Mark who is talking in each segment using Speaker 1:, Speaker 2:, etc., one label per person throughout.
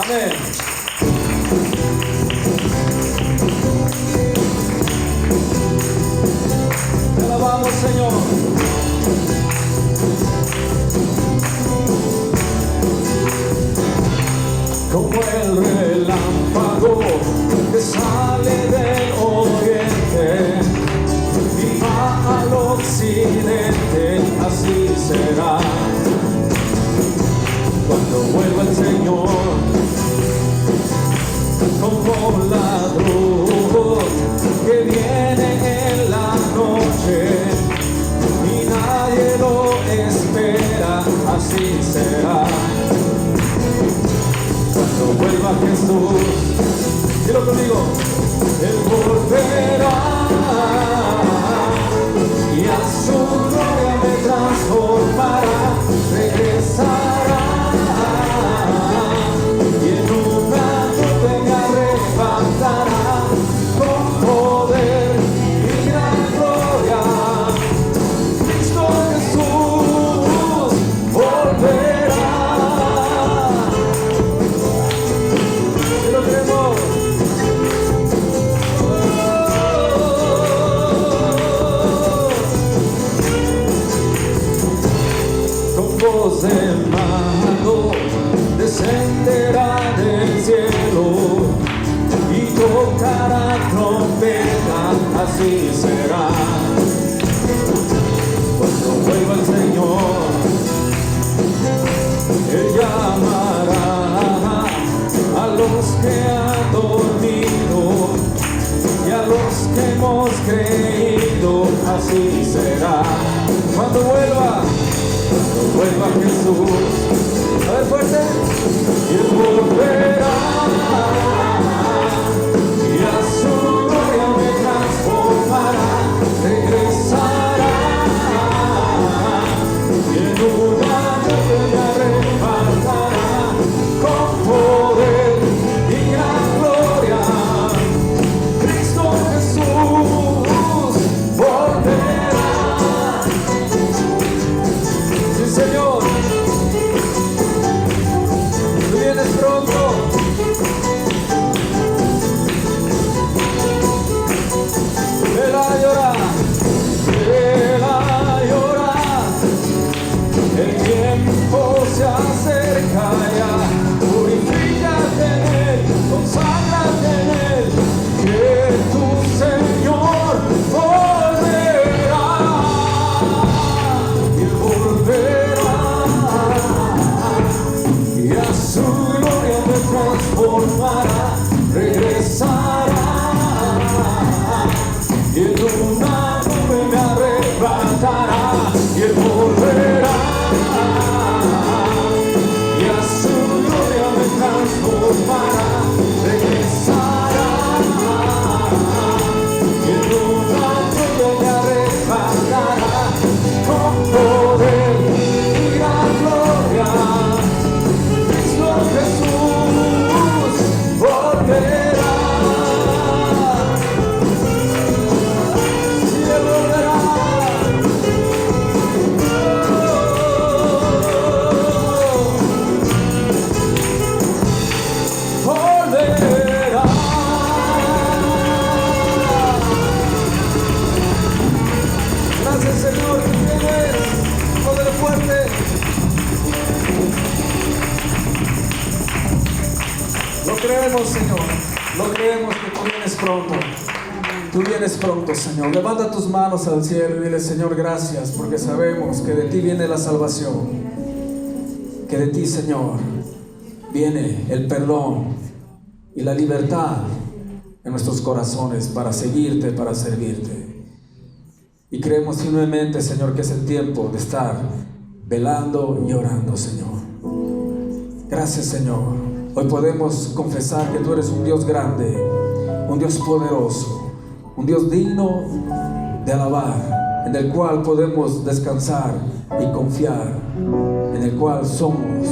Speaker 1: Amén. Te alabamos, Señor. Como el relámpago que sale del oriente y va al occidente, así será cuando vuelva el Señor. Como ladrón que viene en la noche y nadie lo espera, así será cuando vuelva Jesús. Dilo conmigo. Él volverá y a su gloria me transformará, regresará y en una nube me arrebatará con poder y gran gloria. Cristo Jesús volverá. ¿Sí lo creemos? Con voz de mando descenderá del cielo y tocará trompeta, así será cuando vuelva el Señor. Él llamará a los que han dormido y a los que hemos creído, así será cuando vuelva Jesús. A ver, fuerte. Y Él volverá y a su gloria me transformará, regresará y en una nube me arrebatará con poder y gran gloria. Cristo Jesús volverá. Sí, Señor. Tú vienes pronto. Ven a llorar. Ven a llorar. El tiempo se acerca ya. Purifícate en Él, conságrate en Él, que tu Señor volverá. Y Él volverá y a su gloria me transformará, regresará y en una nube me arrebatará. Y Él volverá y a su gloria me transformará, regresará y en una nube me arrebatará con poder y gran gloria. Cristo Jesús volverá. Sí, Él volverá. Volverá. Gracias, Señor, que vienes. Poder fuerte. Lo creemos, Señor. Lo creemos que tú vienes pronto. Tú vienes pronto, Señor. Levanta tus manos al cielo y dile: Señor, gracias, porque sabemos que de ti viene la salvación. Que de ti, Señor, viene el perdón y la libertad en nuestros corazones para seguirte, para servirte. Y creemos firmemente, Señor, que es el tiempo de estar velando y orando, Señor. Gracias, Señor. Hoy podemos confesar que tú eres un Dios grande, un Dios poderoso, un Dios digno de alabar, en el cual podemos descansar y confiar, en el cual somos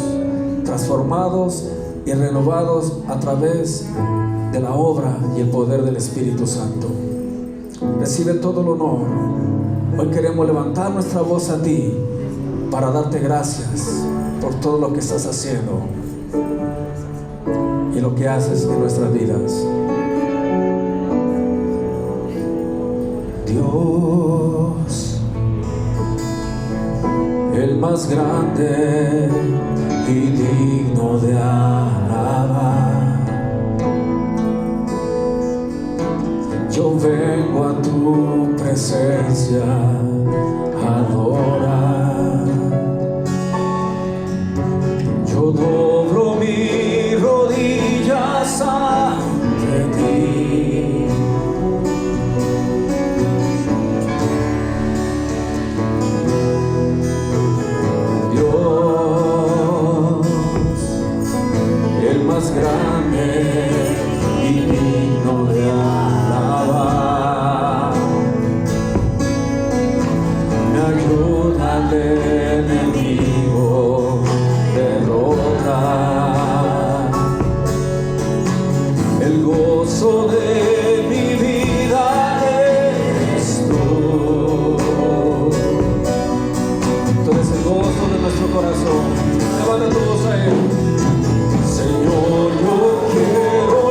Speaker 1: transformados y renovados a través de la obra y el poder del Espíritu Santo. Recibe todo el honor. Hoy queremos levantar nuestra voz a ti para darte gracias por todo lo que estás haciendo. lo que haces en nuestras vidas. Dios, el más grande y digno de alabar, yo vengo a tu presencia a adorar. Yo doblo mis rodillas ante ti. Dios, el más grande y digno de alabar, me ayuda al enemigo derrotar. El gozo de mi vida eres tú. Tú eres el gozo de nuestro corazón. Levanta tu voz a Él. Señor, yo quiero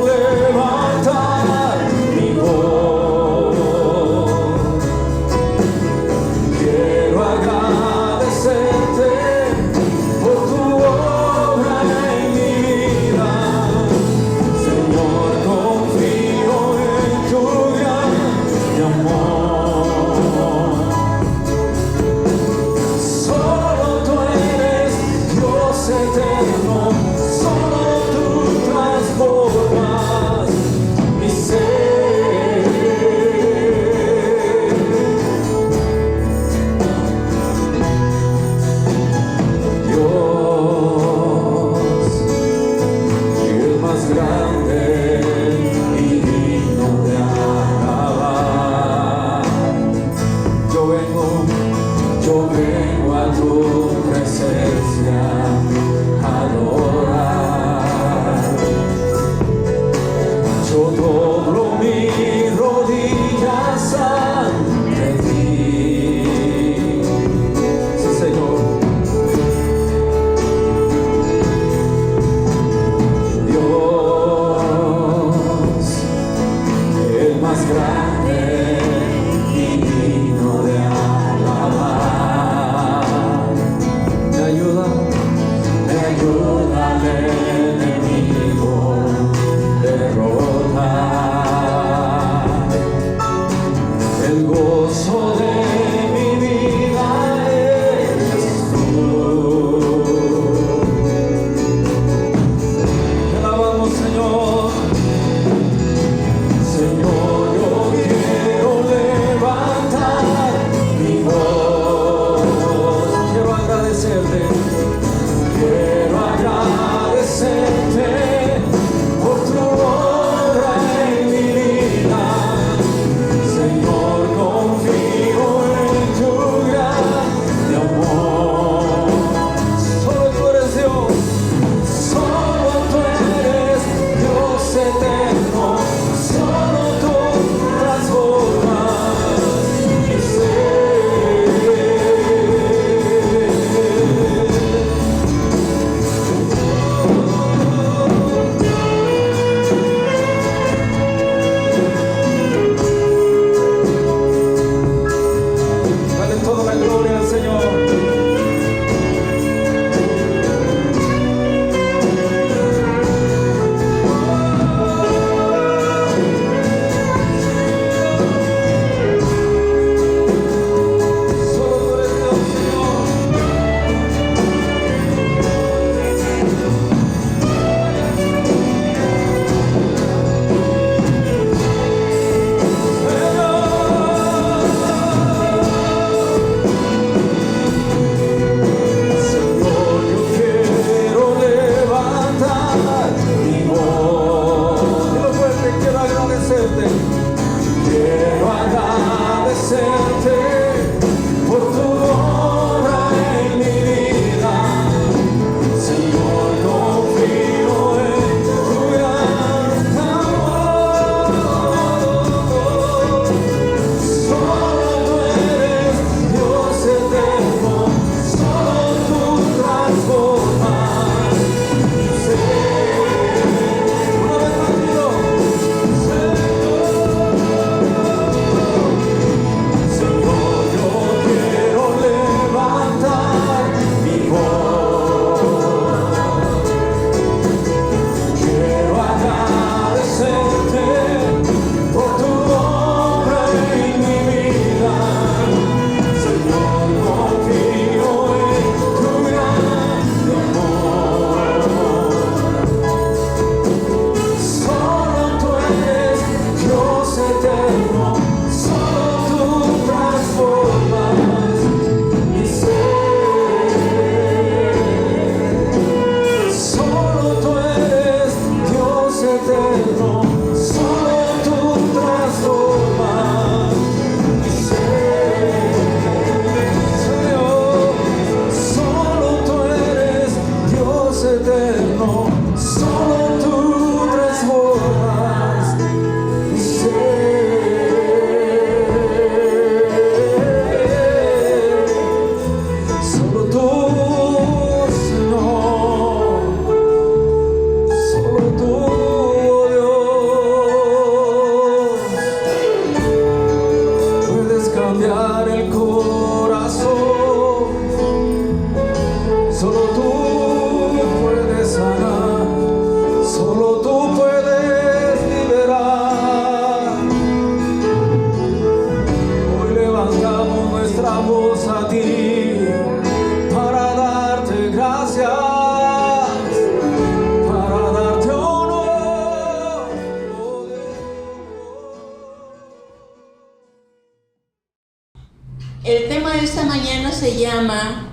Speaker 2: mañana se llama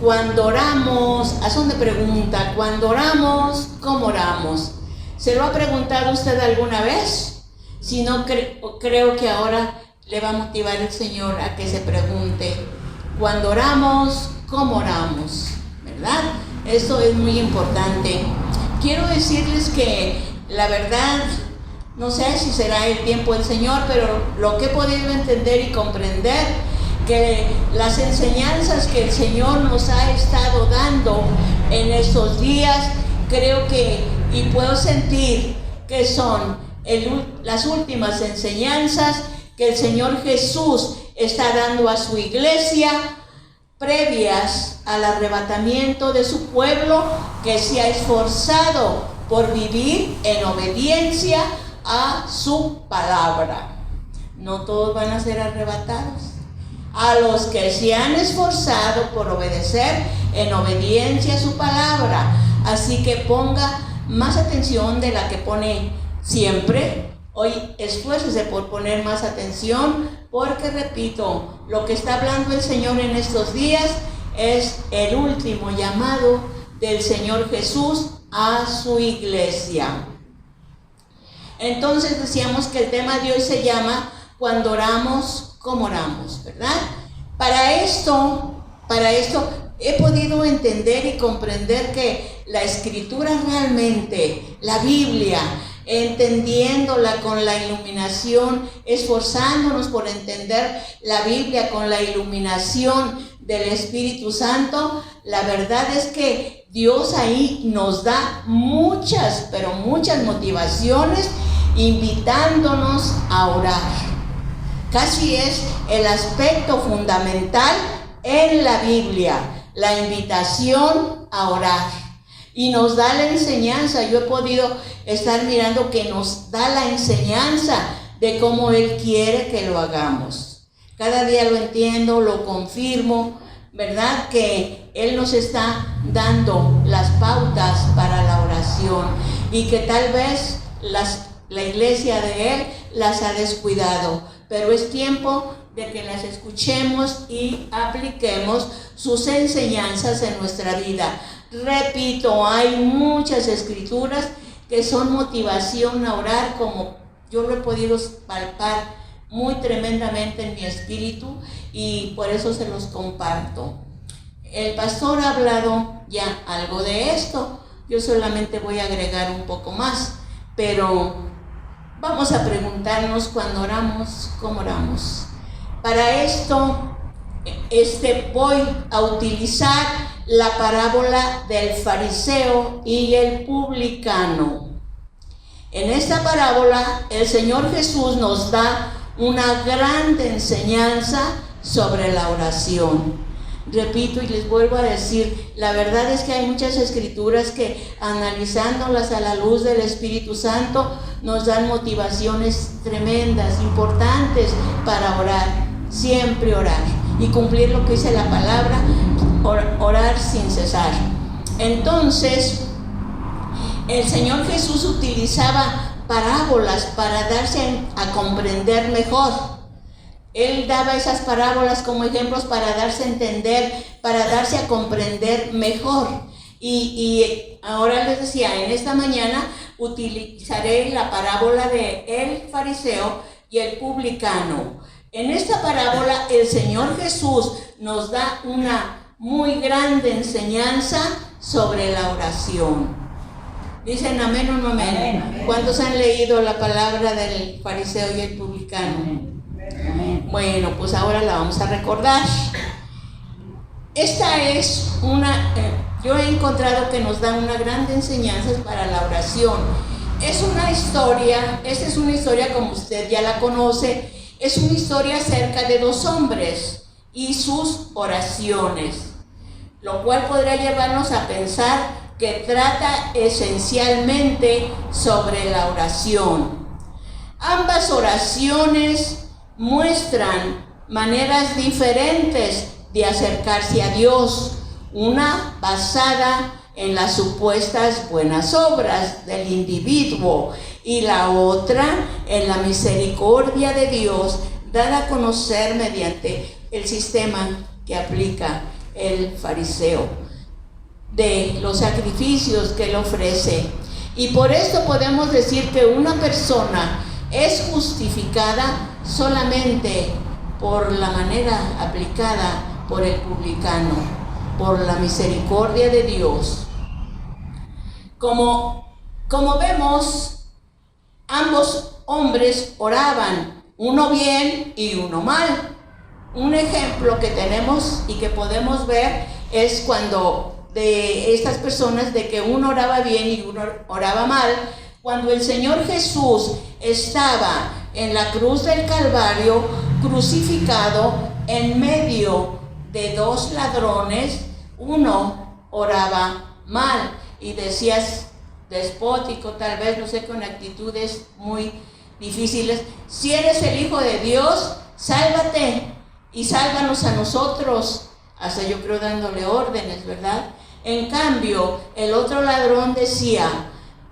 Speaker 2: Cuando oramos, haz una pregunta, cuando oramos, ¿cómo oramos? ¿Se lo ha preguntado usted alguna vez? Si no, creo que ahora le va a motivar el Señor a que se pregunte, cuando oramos, ¿cómo oramos? ¿Verdad? Eso es muy importante. Quiero decirles que la verdad, no sé si será el tiempo del Señor, pero lo que he podido entender y comprender, que las enseñanzas que el Señor nos ha estado dando en estos días, creo que, y puedo sentir que son las últimas enseñanzas que el Señor Jesús está dando a su iglesia, previas al arrebatamiento de su pueblo, que se ha esforzado por vivir en obediencia a su palabra. No todos van a ser arrebatados. A los que se han esforzado por obedecer en obediencia a su palabra. Así que ponga más atención de la que pone siempre. Hoy esfuércese por poner más atención, porque repito, lo que está hablando el Señor en estos días es el último llamado del Señor Jesús a su iglesia. Entonces decíamos que el tema de hoy se llama Cuando oramos, ¿cómo oramos? ¿Verdad? Para esto he podido entender y comprender que la Escritura realmente, la Biblia, entendiéndola con la iluminación, esforzándonos por entender la Biblia con la iluminación del Espíritu Santo, la verdad es que Dios ahí nos da muchas, pero muchas motivaciones, invitándonos a orar. Casi es el aspecto fundamental en la Biblia, la invitación a orar. Y nos da la enseñanza. Yo he podido estar mirando que nos da la enseñanza de cómo Él quiere que lo hagamos. Cada día lo entiendo, lo confirmo, ¿verdad? Que Él nos está dando las pautas para la oración y que tal vez la iglesia de Él las ha descuidado. Pero es tiempo de que las escuchemos y apliquemos sus enseñanzas en nuestra vida. Repito, hay muchas escrituras que son motivación a orar, como yo lo he podido palpar muy tremendamente en mi espíritu, y por eso se los comparto. El pastor ha hablado ya algo de esto, yo solamente voy a agregar un poco más, pero vamos a preguntarnos cuando oramos, ¿cómo oramos? Para esto, voy a utilizar la parábola del fariseo y el publicano. En esta parábola, el Señor Jesús nos da una gran enseñanza sobre la oración. Repito y les vuelvo a decir, la verdad es que hay muchas escrituras que, analizándolas a la luz del Espíritu Santo, nos dan motivaciones tremendas, importantes para orar, siempre orar y cumplir lo que dice la palabra, orar sin cesar. Entonces, el Señor Jesús utilizaba parábolas para darse a comprender mejor. Él daba esas parábolas como ejemplos para darse a entender, para darse a comprender mejor. Y ahora les decía, en esta mañana utilizaré la parábola de el fariseo y el publicano. En esta parábola el Señor Jesús nos da una muy grande enseñanza sobre la oración. Dicen amén o no amén. Amén. ¿Cuántos han leído la palabra del fariseo y el publicano? Amén. Bueno, pues ahora la vamos a recordar. Esta es yo he encontrado que nos da una gran enseñanza para la oración. Esta es una historia como usted ya la conoce. Es una historia acerca de dos hombres y sus oraciones, lo cual podría llevarnos a pensar que trata esencialmente sobre la oración. Ambas oraciones muestran maneras diferentes de acercarse a Dios, una basada en las supuestas buenas obras del individuo y la otra en la misericordia de Dios dada a conocer mediante el sistema que aplica el fariseo, de los sacrificios que él ofrece. Y por esto podemos decir que una persona es justificada solamente por la manera aplicada por el publicano, por la misericordia de Dios. Como vemos, ambos hombres oraban, uno bien y uno mal. Un ejemplo que tenemos y que podemos ver es cuando de estas personas, de que uno oraba bien y uno oraba mal, cuando el Señor Jesús estaba en la cruz del Calvario, crucificado en medio de dos ladrones, uno oraba mal y decías despótico, tal vez, no sé, con actitudes muy difíciles: si eres el Hijo de Dios, sálvate y sálvanos a nosotros, hasta yo creo dándole órdenes, ¿verdad? En cambio, el otro ladrón decía: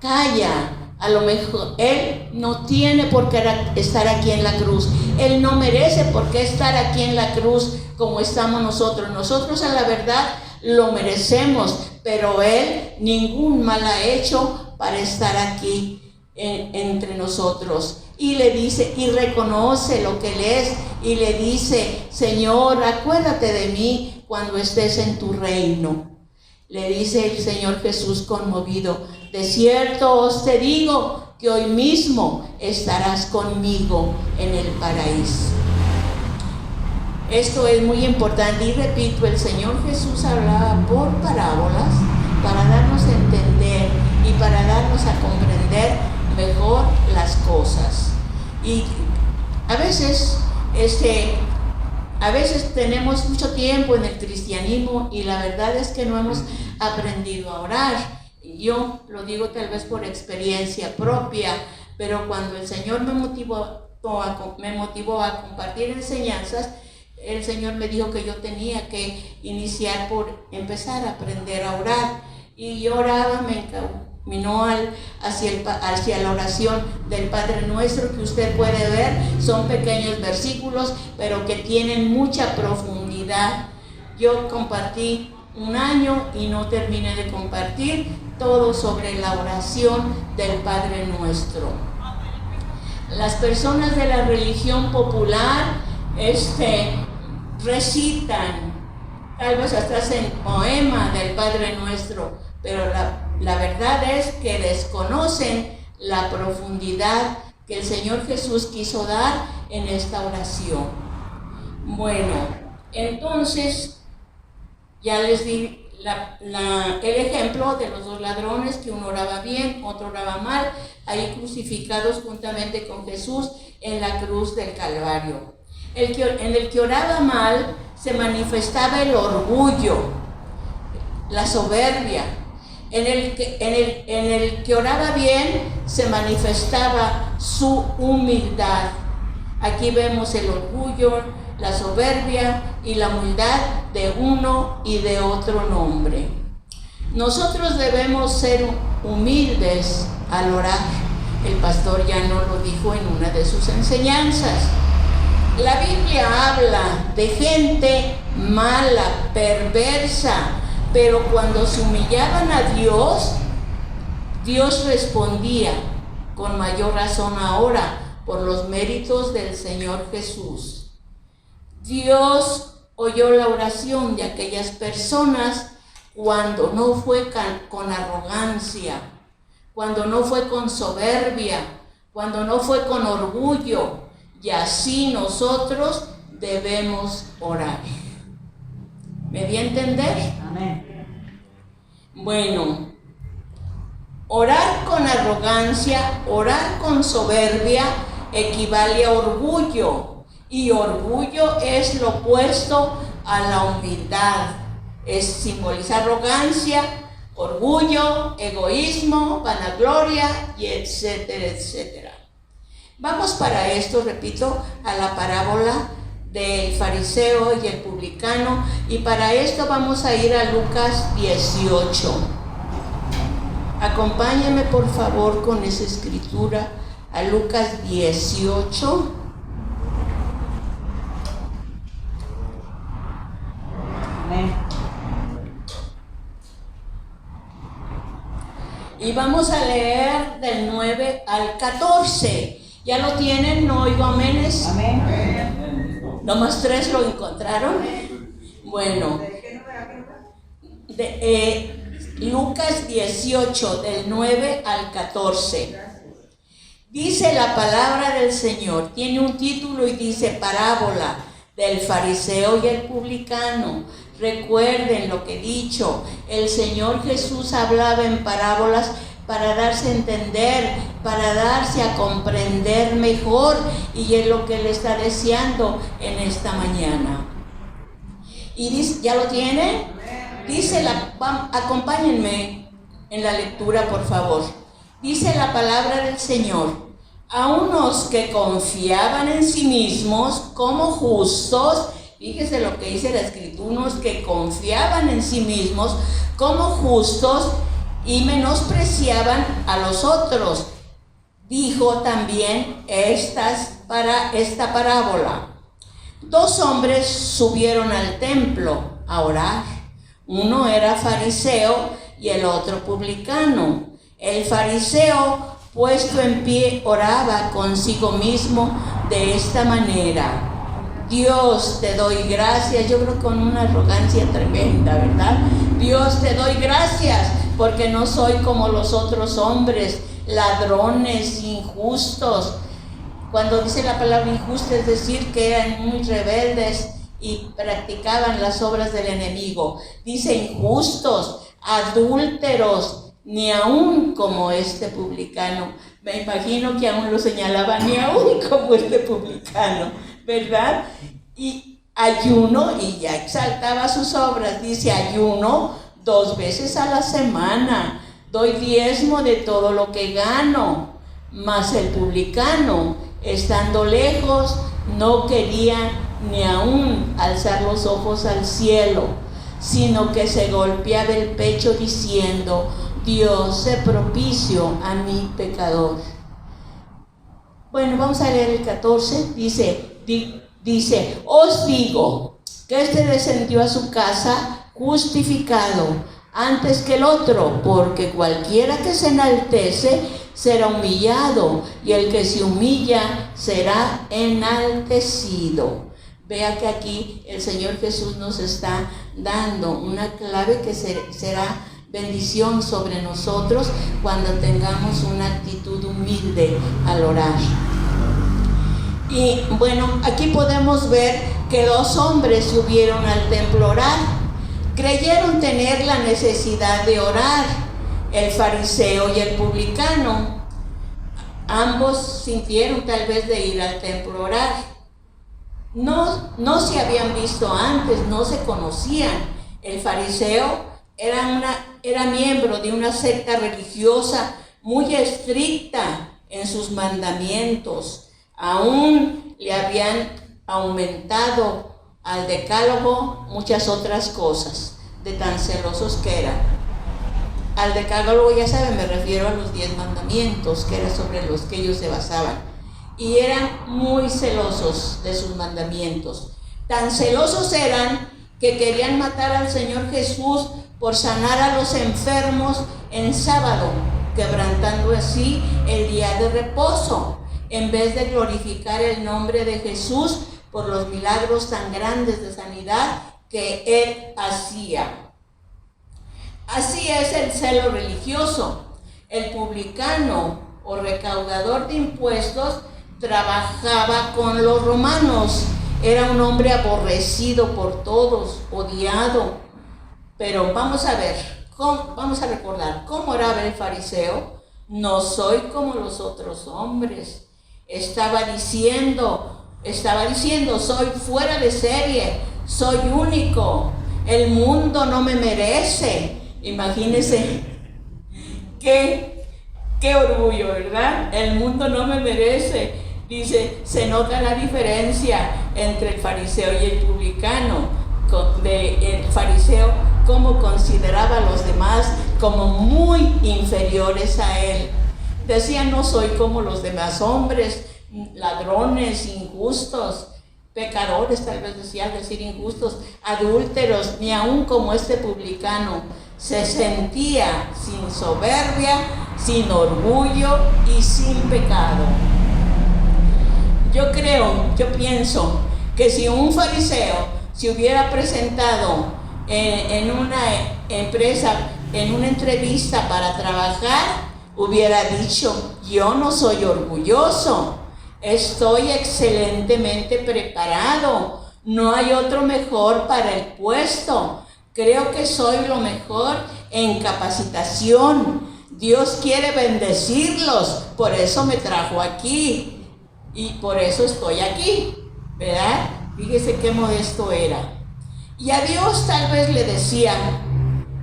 Speaker 2: calla, a lo mejor él no tiene por qué estar aquí en la cruz, él no merece por qué estar aquí en la cruz como estamos nosotros. Nosotros a la verdad lo merecemos, pero él ningún mal ha hecho para estar aquí entre nosotros. Y le dice, y reconoce lo que él es, y le dice: Señor, acuérdate de mí cuando estés en tu reino. Le dice el Señor Jesús conmovido: de cierto os te digo que hoy mismo estarás conmigo en el paraíso. Esto es muy importante, y repito, el Señor Jesús hablaba por parábolas para darnos a entender y para darnos a comprender mejor las cosas. Y a veces tenemos mucho tiempo en el cristianismo y la verdad es que no hemos aprendido a orar. Yo lo digo tal vez por experiencia propia, pero cuando el Señor me motivó a compartir enseñanzas, el Señor me dijo que yo tenía que iniciar por empezar a aprender a orar. Y yo oraba, me encaminó hacia la oración del Padre Nuestro, que usted puede ver, son pequeños versículos, pero que tienen mucha profundidad. Yo compartí un año y no terminé de compartir todo sobre la oración del Padre Nuestro. Las personas de la religión popular recitan, tal vez hasta hacen poema del Padre Nuestro, pero la verdad es que desconocen la profundidad que el Señor Jesús quiso dar en esta oración. Bueno, entonces ya les di el ejemplo de los dos ladrones, que uno oraba bien, otro oraba mal, ahí crucificados juntamente con Jesús en la cruz del Calvario. En el que oraba mal se manifestaba el orgullo, la soberbia. En el que oraba bien se manifestaba su humildad. Aquí vemos el orgullo, la soberbia y la humildad de uno y de otro nombre. Nosotros debemos ser humildes al orar. El pastor ya nos lo dijo en una de sus enseñanzas. La Biblia habla de gente mala, perversa, pero cuando se humillaban a Dios, Dios respondía con mayor razón ahora por los méritos del Señor Jesús. Dios oyó la oración de aquellas personas cuando no fue con arrogancia, cuando no fue con soberbia, cuando no fue con orgullo, y así nosotros debemos orar. ¿Me di a entender?
Speaker 3: Amén.
Speaker 2: Bueno, orar con arrogancia, orar con soberbia equivale a orgullo, y orgullo es lo opuesto a la humildad. Simboliza arrogancia, orgullo, egoísmo, vanagloria, y etcétera, etcétera. Vamos para esto, repito, a la parábola del fariseo y el publicano, y para esto vamos a ir a Lucas 18. Acompáñame por favor con esa escritura a Lucas 18. Y vamos a leer del 9 al 14. ¿Ya lo tienen? ¿No oigo aménes?
Speaker 3: Amén.
Speaker 2: ¿Nomás 3 lo encontraron? Bueno. Lucas 18, del 9 al 14. Dice la palabra del Señor. Tiene un título y dice parábola del fariseo y el publicano. Recuerden lo que he dicho. El Señor Jesús hablaba en parábolas para darse a entender, para darse a comprender mejor, y es lo que Él está deseando en esta mañana. Y dice, ¿ya lo tienen? Dice acompáñenme en la lectura, por favor. Dice la palabra del Señor: a unos que confiaban en sí mismos como justos, fíjese lo que dice la Escritura, unos que confiaban en sí mismos como justos y menospreciaban a los otros. Dijo también para esta parábola: 2 hombres subieron al templo a orar. Uno era fariseo y el otro publicano. El fariseo, puesto en pie, oraba consigo mismo de esta manera: Dios, te doy gracias. Yo creo con una arrogancia tremenda, ¿verdad? Dios, te doy gracias porque no soy como los otros hombres, ladrones, injustos. Cuando dice la palabra injusta, es decir, que eran muy rebeldes y practicaban las obras del enemigo. Dice injustos, adúlteros, ni aún como este publicano. Me imagino que aún lo señalaba, ni aún como este publicano, ¿verdad? Y ayuno, y ya exaltaba sus obras. Dice ayuno 2 veces a la semana, doy diezmo de todo lo que gano. Mas el publicano, estando lejos, no quería ni aún alzar los ojos al cielo, sino que se golpeaba el pecho diciendo: Dios, sé propicio a mi pecador. Bueno, vamos a leer el 14. Dice, os digo que este descendió a su casa justificado antes que el otro, porque cualquiera que se enaltece será humillado, y el que se humilla será enaltecido. Vea que aquí el Señor Jesús nos está dando una clave que será bendición sobre nosotros cuando tengamos una actitud humilde al orar. Y bueno, aquí podemos ver que 2 hombres subieron al templo a orar. Creyeron tener la necesidad de orar, el fariseo y el publicano. Ambos sintieron tal vez de ir al templo a orar. No se habían visto antes, no se conocían. El fariseo era miembro de una secta religiosa muy estricta en sus mandamientos. Aún le habían aumentado al decálogo muchas otras cosas, de tan celosos que eran. Al decálogo, ya saben, me refiero a los 10 mandamientos, que era sobre los que ellos se basaban. Y eran muy celosos de sus mandamientos. Tan celosos eran que querían matar al Señor Jesús por sanar a los enfermos en sábado, quebrantando así el día de reposo, en vez de glorificar el nombre de Jesús por los milagros tan grandes de sanidad que Él hacía. Así es el celo religioso. El publicano o recaudador de impuestos trabajaba con los romanos. Era un hombre aborrecido por todos, odiado. Pero vamos a ver, vamos a recordar cómo oraba el fariseo. No soy como los otros hombres. Estaba diciendo, soy fuera de serie, soy único, el mundo no me merece. Imagínense qué orgullo, ¿verdad? El mundo no me merece. Dice, se nota la diferencia entre el fariseo y el publicano. El fariseo, cómo consideraba a los demás como muy inferiores a él. Decía, no soy como los demás hombres, ladrones, injustos, pecadores, tal vez decir injustos, adúlteros, ni aún como este publicano. Se sentía sin soberbia sin orgullo y sin pecado. Yo pienso que si un fariseo se hubiera presentado en una empresa, en una entrevista para trabajar, hubiera dicho: yo no soy orgulloso, estoy excelentemente preparado, no hay otro mejor para el puesto, creo que soy lo mejor en capacitación, Dios quiere bendecirlos, por eso me trajo aquí y por eso estoy aquí, ¿verdad? Fíjese qué modesto era. Y a Dios tal vez le decía: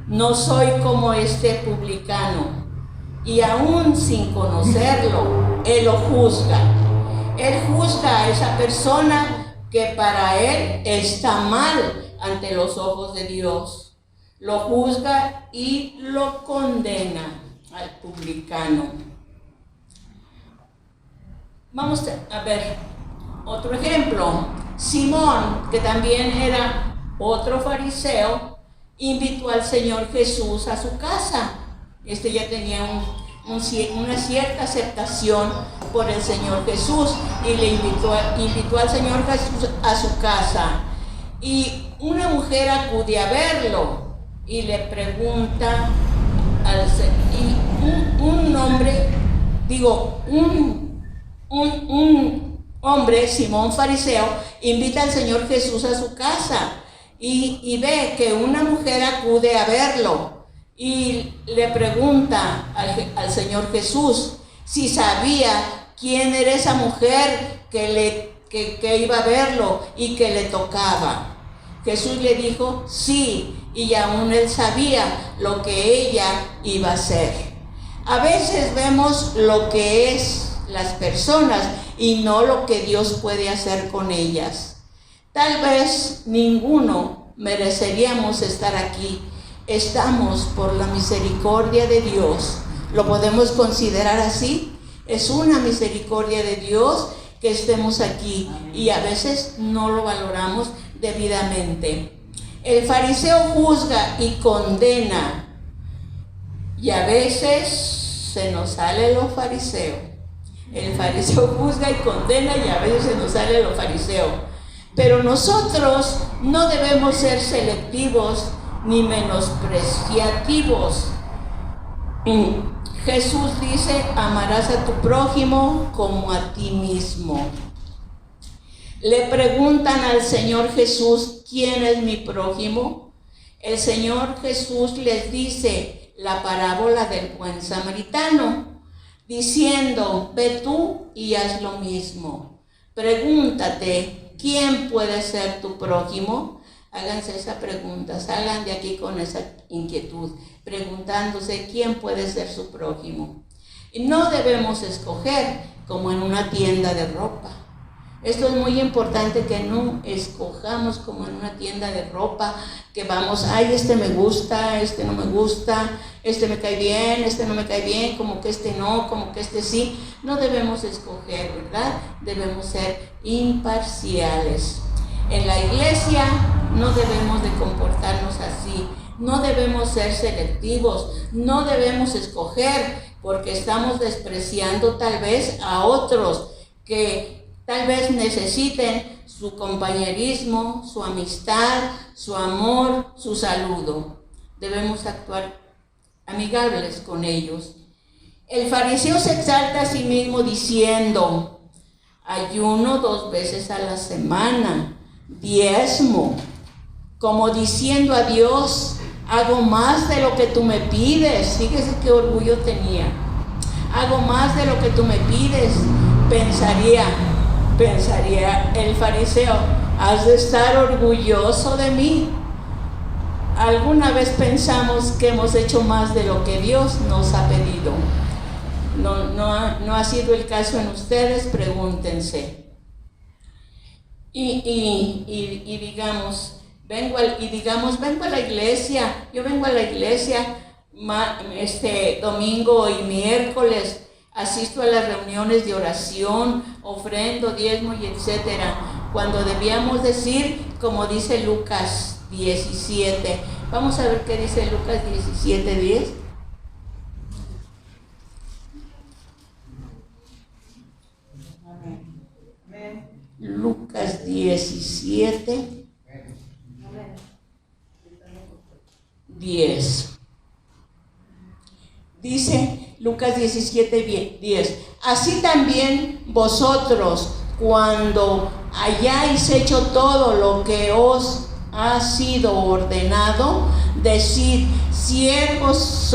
Speaker 2: no soy como este publicano. Y aún sin conocerlo, Él lo juzga. Él juzga a esa persona que para Él está mal ante los ojos de Dios. Lo juzga y lo condena al publicano. Vamos a ver otro ejemplo. Simón, que también era otro fariseo, invitó al Señor Jesús a su casa. Ya tenía una cierta aceptación por el Señor Jesús y le invitó al Señor Jesús a su casa. Y una mujer acude a verlo y le pregunta un hombre, Simón fariseo, invita al Señor Jesús a su casa y ve que una mujer acude a verlo y le pregunta al Señor Jesús si sabía quién era esa mujer que iba a verlo y que le tocaba. Jesús le dijo sí, y aún él sabía lo que ella iba a hacer. A veces vemos lo que es las personas y no lo que Dios puede hacer con ellas. Tal vez ninguno mereceríamos estar aquí. Estamos por la misericordia de Dios. ¿Lo podemos considerar así? Es una misericordia de Dios que estemos aquí y a veces no lo valoramos debidamente. El fariseo juzga y condena y a veces se nos sale lo fariseo. El fariseo juzga y condena y a veces se nos sale lo fariseo. Pero nosotros no debemos ser selectivos ni menospreciativos. Jesús dice: amarás a tu prójimo como a ti mismo. Le preguntan al Señor Jesús: ¿quién es mi prójimo? El Señor Jesús les dice la parábola del buen samaritano, diciendo: ve tú y haz lo mismo. Pregúntate: ¿quién puede ser tu prójimo? Háganse esa pregunta, salgan de aquí con esa inquietud, preguntándose quién puede ser su prójimo. Y no debemos escoger como en una tienda de ropa. Esto es muy importante, que no escojamos como en una tienda de ropa, que vamos: ay, este me gusta, este no me gusta, este me cae bien, este no me cae bien, como que este no, como que este sí. No debemos escoger, ¿verdad? Debemos ser imparciales. En la iglesia no debemos de comportarnos así, no debemos ser selectivos, no debemos escoger, porque estamos despreciando tal vez a otros que tal vez necesiten su compañerismo, su amistad, su amor, su saludo. Debemos actuar amigables con ellos. El fariseo se exalta a sí mismo diciendo: ayuno 2 veces a la semana, diezmo, como diciendo a Dios: hago más de lo que tú me pides. Fíjese qué orgullo tenía. Hago más de lo que tú me pides. Pensaría el fariseo: has de estar orgulloso de mí. ¿Alguna vez pensamos que hemos hecho más de lo que Dios nos ha pedido? No ha sido el caso en ustedes, pregúntense. Digamos, vengo a la iglesia. Yo vengo a la iglesia domingo y miércoles, asisto a las reuniones de oración, ofrendo, diezmo y etcétera, cuando debíamos decir, como dice Lucas 17. Vamos a ver qué dice Lucas 17:10. 17, 10. Dice Lucas 17, 10. Así también vosotros, cuando hayáis hecho todo lo que os ha sido ordenado, decid: siervos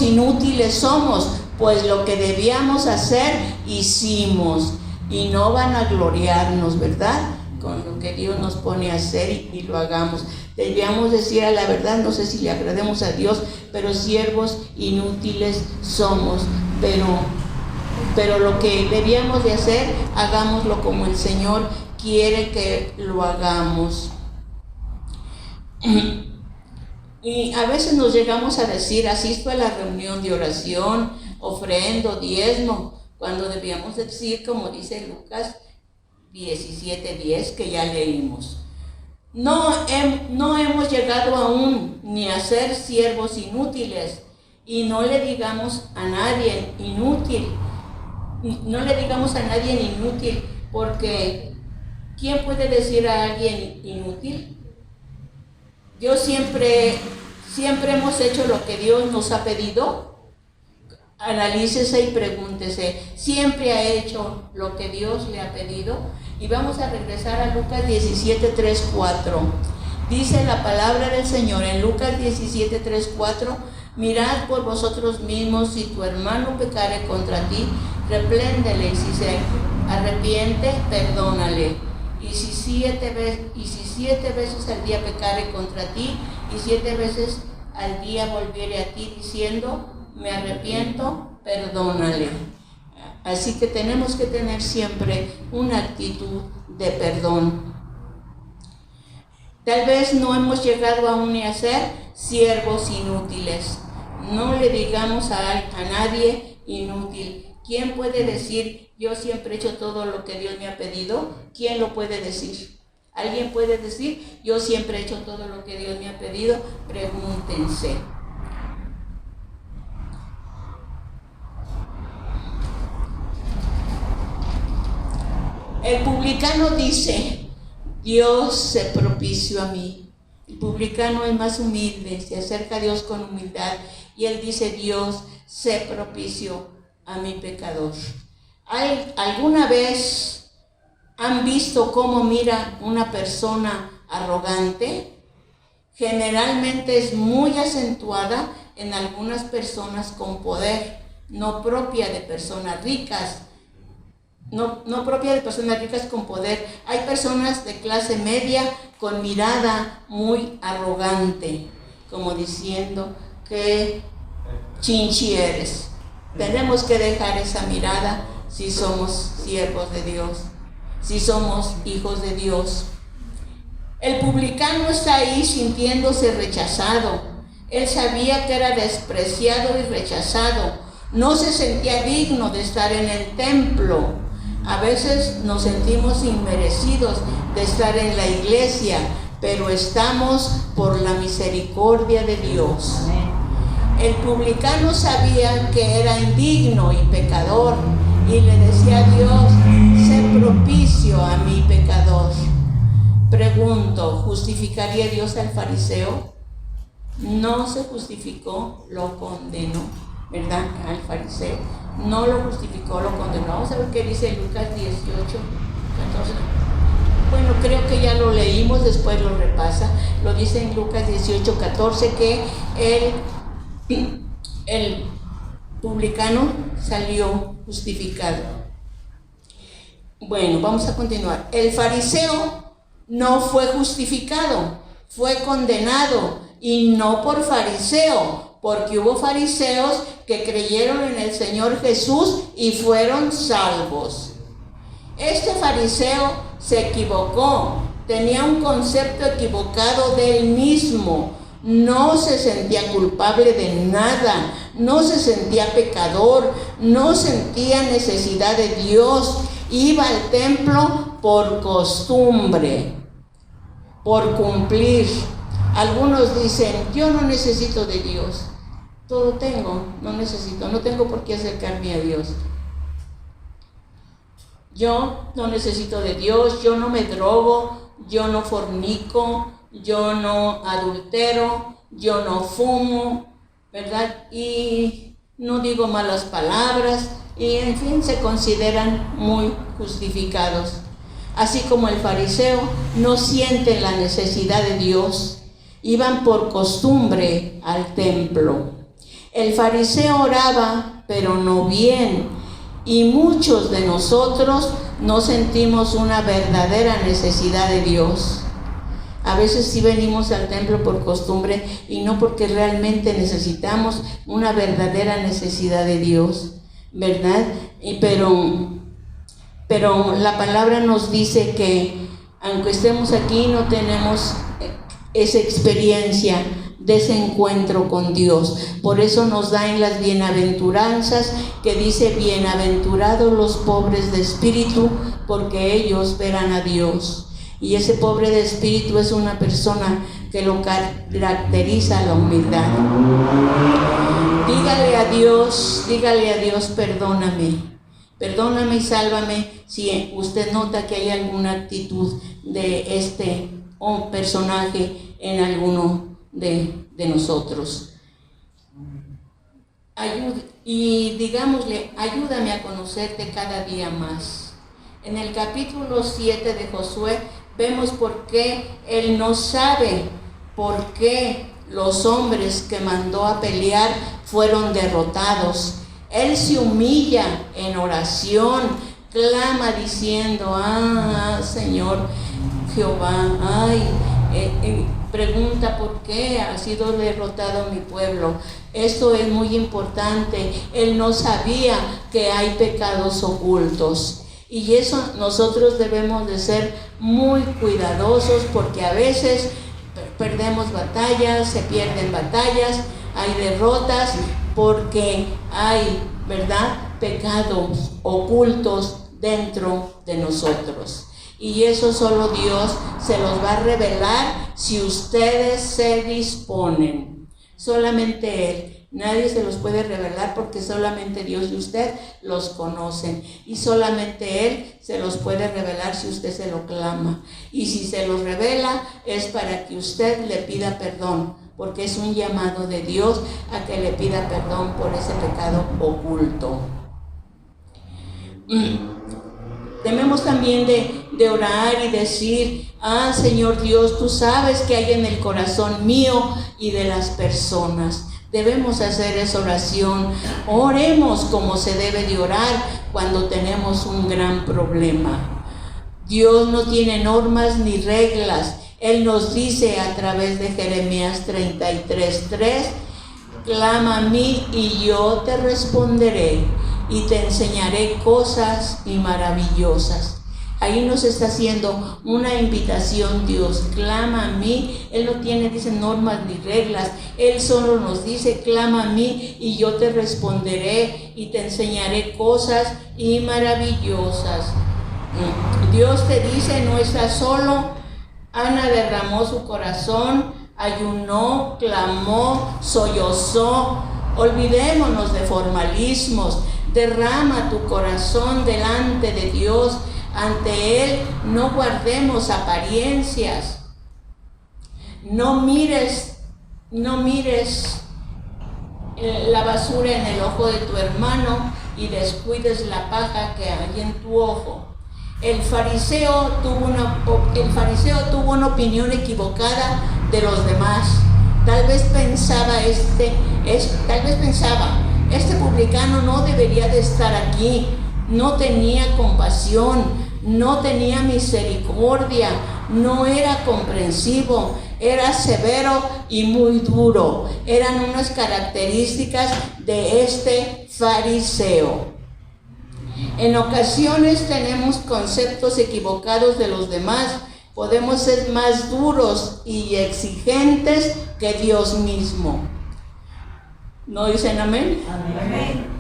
Speaker 2: inútiles somos, pues lo que debíamos hacer hicimos. Y no van a gloriarnos, ¿verdad?, con lo que Dios nos pone a hacer y lo hagamos. Debíamos decir a la verdad, no sé si le agrademos a Dios, pero siervos inútiles somos. Pero lo que debíamos de hacer, hagámoslo como el Señor quiere que lo hagamos. Y a veces nos llegamos a decir: asisto a la reunión de oración, ofrendo, diezmo, cuando debíamos decir, como dice Lucas 17:10, que ya leímos: no hemos llegado aún ni a ser siervos inútiles, y no le digamos a nadie inútil. No le digamos a nadie inútil, porque ¿quién puede decir a alguien inútil? Dios siempre hemos hecho lo que Dios nos ha pedido. Analícese y pregúntese: ¿siempre ha hecho lo que Dios le ha pedido? Y vamos a regresar a Lucas 17, 3, 4. Dice la palabra del Señor en Lucas 17, 3, 4: mirad por vosotros mismos, si tu hermano pecare contra ti, repréndele, y si se arrepiente, perdónale. Y si 7 veces al día pecare contra ti, y 7 veces al día volviere a ti diciendo: me arrepiento, perdónale. Así que tenemos que tener siempre una actitud de perdón. Tal vez no hemos llegado aún a ser siervos inútiles. No le digamos a nadie inútil. ¿Quién puede decir: yo siempre he hecho todo lo que Dios me ha pedido? ¿Quién lo puede decir? ¿Alguien puede decir: yo siempre he hecho todo lo que Dios me ha pedido? Pregúntense. El publicano dice: Dios se propició a mí. El publicano es más humilde, se acerca a Dios con humildad, y él dice: Dios se propició a mi pecador. ¿Alguna vez han visto cómo mira una persona arrogante? Generalmente es muy acentuada en algunas personas con poder, no propia de personas ricas. No propia de personas ricas con poder. Hay personas de clase media con mirada muy arrogante, como diciendo: qué chinchi eres. Tenemos que dejar esa mirada si somos siervos de Dios, si somos hijos de Dios. El publicano está ahí sintiéndose rechazado. Él sabía que era despreciado y rechazado. No se sentía digno de estar en el templo. A veces nos sentimos inmerecidos de estar en la iglesia, pero estamos por la misericordia de Dios. El publicano sabía que era indigno y pecador, y le decía a Dios: sé propicio a mi pecador. Pregunto: ¿justificaría Dios al fariseo? No se justificó, lo condenó, ¿verdad? Al fariseo no lo justificó, lo condenó. Vamos a ver qué dice Lucas 18, 14. Bueno, creo que ya lo leímos, después lo repasa. Lo dice en Lucas 18, 14, que el publicano salió justificado. Bueno, vamos a continuar. El fariseo no fue justificado, fue condenado, y no por fariseo, porque hubo fariseos que creyeron en el Señor Jesús y fueron salvos. Este fariseo se equivocó, tenía un concepto equivocado de él mismo. No se sentía culpable de nada, no se sentía pecador, no sentía necesidad de Dios. Iba al templo por costumbre, por cumplir. Algunos dicen: yo no necesito de Dios, todo tengo, no necesito, no tengo por qué acercarme a Dios. yo no necesito de Dios, yo no me drogo, yo no fornico, yo no adultero, yo no fumo, ¿verdad? Y no digo malas palabras, y en fin, se consideran muy justificados. Así como el fariseo no siente la necesidad de Dios, iban por costumbre al templo. El fariseo oraba, pero no bien, y muchos de nosotros no sentimos una verdadera necesidad de Dios. A veces sí venimos al templo por costumbre y no porque realmente necesitamos una verdadera necesidad de Dios, ¿verdad? Pero la palabra nos dice que aunque estemos aquí no tenemos esa experiencia de ese encuentro con Dios. Por eso nos da en las bienaventuranzas que dice: bienaventurados los pobres de espíritu, porque ellos verán a Dios. Y ese pobre de espíritu es una persona que lo caracteriza la humildad. Dígale a Dios, perdóname y sálvame si usted nota que hay alguna actitud de este personaje en alguno de nosotros. Y digámosle: ayúdame a conocerte cada día más. En el capítulo 7 de Josué vemos por qué él no sabe por qué los hombres que mandó a pelear fueron derrotados. Él se humilla en oración, clama diciendo: Señor Jehová, pregunta por qué ha sido derrotado mi pueblo. Esto es muy importante. Él no sabía que hay pecados ocultos. Y eso nosotros debemos de ser muy cuidadosos, porque a veces perdemos batallas, se pierden batallas, hay derrotas, porque hay, ¿verdad?, pecados ocultos dentro de nosotros. Y eso solo Dios se los va a revelar si ustedes se disponen. Solamente Él. Nadie se los puede revelar, porque solamente Dios y usted los conocen. Y solamente Él se los puede revelar si usted se lo clama. Y si se los revela es para que usted le pida perdón, porque es un llamado de Dios a que le pida perdón por ese pecado oculto. Debemos también de orar y decir: Señor Dios, tú sabes qué hay en el corazón mío y de las personas. Debemos hacer esa oración. Oremos como se debe de orar cuando tenemos un gran problema. Dios no tiene normas ni reglas. Él nos dice a través de Jeremías 33:3: clama a mí y yo te responderé y te enseñaré cosas y maravillosas. Ahí nos está haciendo una invitación Dios: clama a mí. Él no tiene, dice, normas ni reglas. Él solo nos dice: clama a mí y yo te responderé y te enseñaré cosas y maravillosas. Dios te dice: no estás solo. Ana derramó su corazón, ayunó, clamó, sollozó. Olvidémonos de formalismos. Derrama tu corazón delante de Dios. Ante Él no guardemos apariencias. No mires la basura en el ojo de tu hermano y descuides la paja que hay en tu ojo. El fariseo tuvo una opinión equivocada de los demás. Tal vez pensaba, este publicano no debería de estar aquí. No tenía compasión, no tenía misericordia, no era comprensivo, era severo y muy duro. Eran unas características de este fariseo. En ocasiones tenemos conceptos equivocados de los demás. Podemos ser más duros y exigentes que Dios mismo. ¿No dicen amén?
Speaker 3: Amén.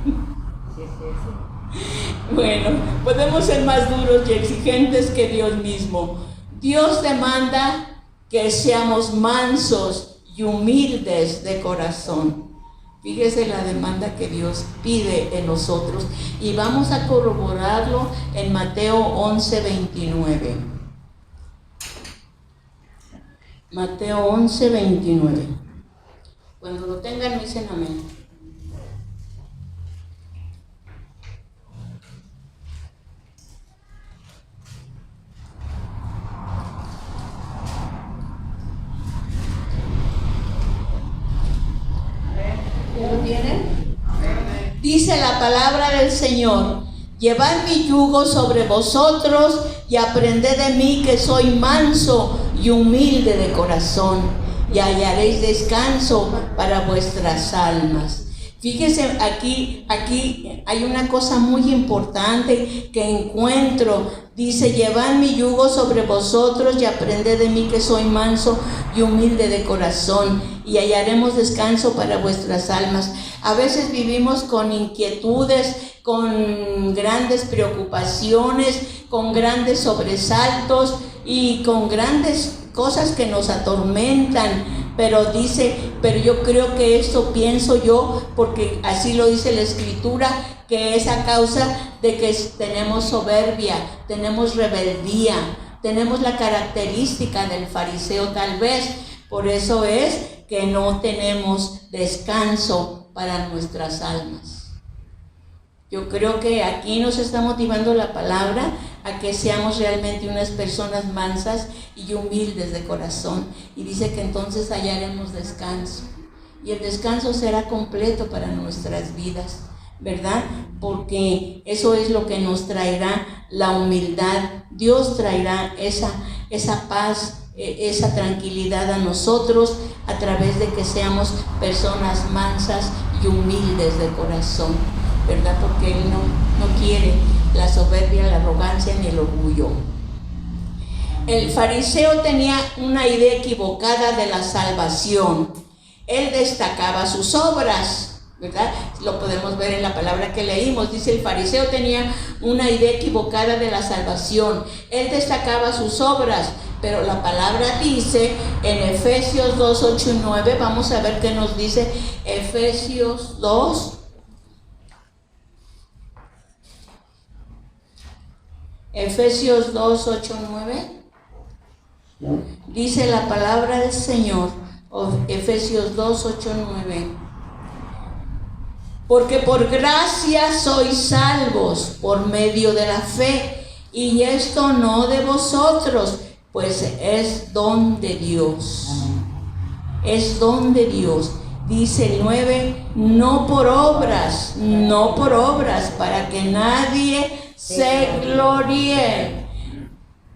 Speaker 2: Bueno, podemos ser más duros y exigentes que Dios mismo. Dios demanda que seamos mansos y humildes de corazón. Fíjese la demanda que Dios pide en nosotros y vamos a corroborarlo en Mateo 11:29. Mateo 11:29. Cuando lo tengan, me dicen amén. ¿Ya lo tienen? Dice la palabra del Señor: llevad mi yugo sobre vosotros y aprended de mí, que soy manso y humilde de corazón, y hallaréis descanso para vuestras almas. Fíjese, aquí hay una cosa muy importante que encuentro. Dice: llevad mi yugo sobre vosotros y aprended de mí, que soy manso y humilde de corazón, y hallaremos descanso para vuestras almas. A veces vivimos con inquietudes, con grandes preocupaciones, con grandes sobresaltos y con grandes cosas que nos atormentan. Pero dice, pero yo creo que esto, pienso yo, porque así lo dice la Escritura, que es a causa de que tenemos soberbia, tenemos rebeldía, tenemos la característica del fariseo tal vez. Por eso es que no tenemos descanso para nuestras almas. Yo creo que aquí nos está motivando la palabra a que seamos realmente unas personas mansas y humildes de corazón. Y dice que entonces hallaremos descanso. Y el descanso será completo para nuestras vidas, ¿verdad? Porque eso es lo que nos traerá la humildad. Dios traerá esa paz, esa tranquilidad a nosotros a través de que seamos personas mansas y humildes de corazón, ¿verdad? Porque Él no quiere la soberbia, la arrogancia ni el orgullo. El fariseo tenía una idea equivocada de la salvación. Él destacaba sus obras, ¿verdad? Lo podemos ver en la palabra que leímos. Dice: el fariseo tenía una idea equivocada de la salvación. Él destacaba sus obras, pero la palabra dice en Efesios 2, 8 y 9, vamos a ver qué nos dice Efesios 2. Efesios 2, 8, 9. Dice la palabra del Señor, Efesios 2, 8, 9. Porque por gracia sois salvos por medio de la fe, y esto no de vosotros, pues es don de Dios. Es don de Dios. Dice el 9, no por obras, para que nadie se gloríe.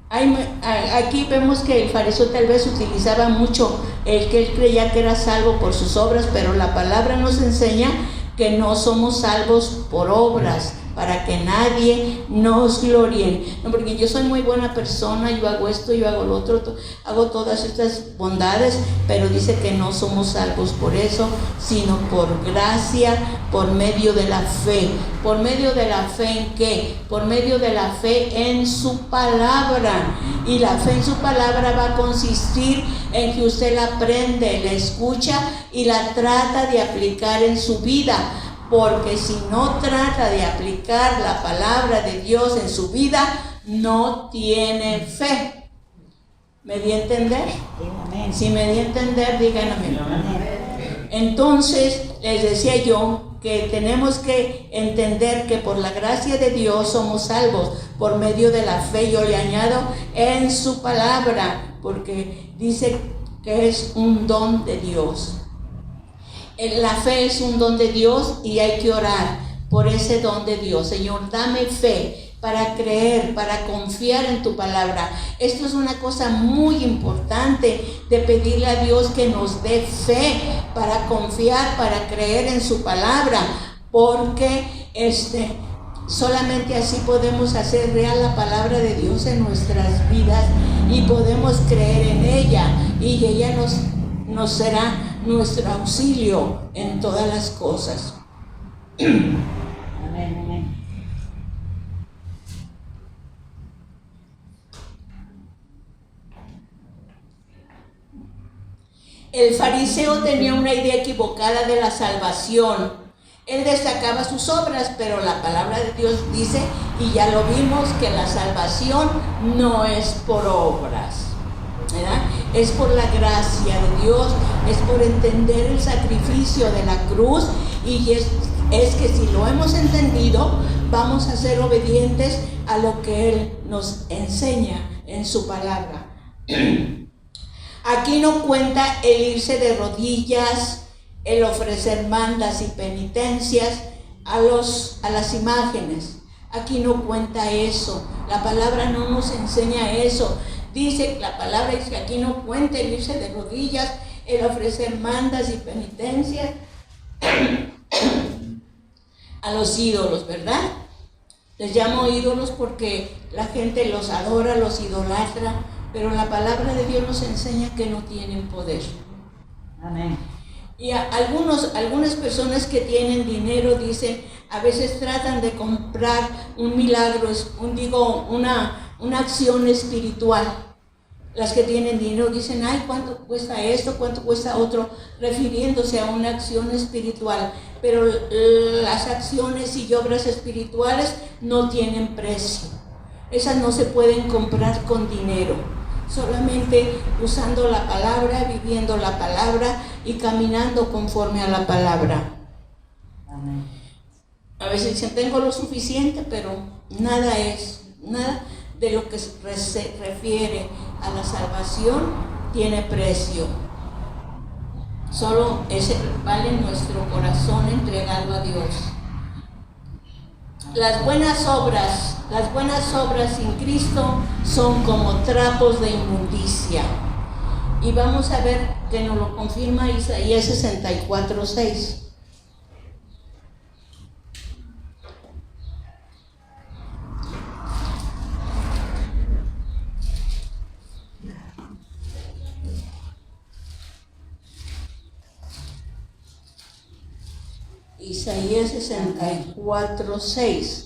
Speaker 2: Aquí vemos que el fariseo tal vez utilizaba mucho el que él creía que era salvo por sus obras, pero la palabra nos enseña que no somos salvos por obras, para que nadie nos gloríe. No, porque yo soy muy buena persona, yo hago esto, yo hago lo otro, hago todas estas bondades, pero dice que no somos salvos por eso, sino por gracia, por medio de la fe. ¿Por medio de la fe en qué? Por medio de la fe en su palabra. Y la fe en su palabra va a consistir en que usted la aprende, la escucha y la trata de aplicar en su vida. Porque si no trata de aplicar la palabra de Dios en su vida, no tiene fe. ¿Me di a entender? Si me di a entender, digan amén. Entonces, les decía yo que tenemos que entender que por la gracia de Dios somos salvos por medio de la fe. Yo le añado en su palabra, porque dice que es un don de Dios. La fe es un don de Dios y hay que orar por ese don de Dios. Señor, dame fe para creer, para confiar en tu palabra. Esto es una cosa muy importante, de pedirle a Dios que nos dé fe para confiar, para creer en su palabra, porque solamente así podemos hacer real la palabra de Dios en nuestras vidas y podemos creer en ella, y ella nos será nuestro auxilio en todas las cosas.
Speaker 4: Amén, amén.
Speaker 2: El fariseo tenía una idea equivocada de la salvación. Él destacaba sus obras, pero la palabra de Dios dice, y ya lo vimos, que la salvación no es por obras, ¿verdad? Es por la gracia de Dios, es por entender el sacrificio de la cruz, y es que si lo hemos entendido, vamos a ser obedientes a lo que Él nos enseña en su palabra. Aquí no cuenta el irse de rodillas, el ofrecer mandas y penitencias a las imágenes. Aquí no cuenta eso. La palabra no nos enseña eso. La palabra dice que aquí no cuenta el irse de rodillas, el ofrecer mandas y penitencias a los ídolos, ¿verdad? Les llamo ídolos porque la gente los adora, los idolatra, pero la palabra de Dios nos enseña que no tienen poder.
Speaker 4: Amén.
Speaker 2: Y algunas personas que tienen dinero dicen, a veces tratan de comprar un milagro, una acción espiritual. Las que tienen dinero dicen, ay, ¿cuánto cuesta esto? ¿Cuánto cuesta otro? Refiriéndose a una acción espiritual. Pero las acciones y obras espirituales no tienen precio. Esas no se pueden comprar con dinero. Solamente usando la palabra, viviendo la palabra y caminando conforme a la palabra.
Speaker 4: Amén.
Speaker 2: A veces dicen, tengo lo suficiente, pero nada de lo que se refiere a la salvación tiene precio. Solo vale nuestro corazón entregado a Dios. Las buenas obras sin Cristo son como trapos de inmundicia. Y vamos a ver que nos lo confirma Isaías 64:6. Isaías 64:6.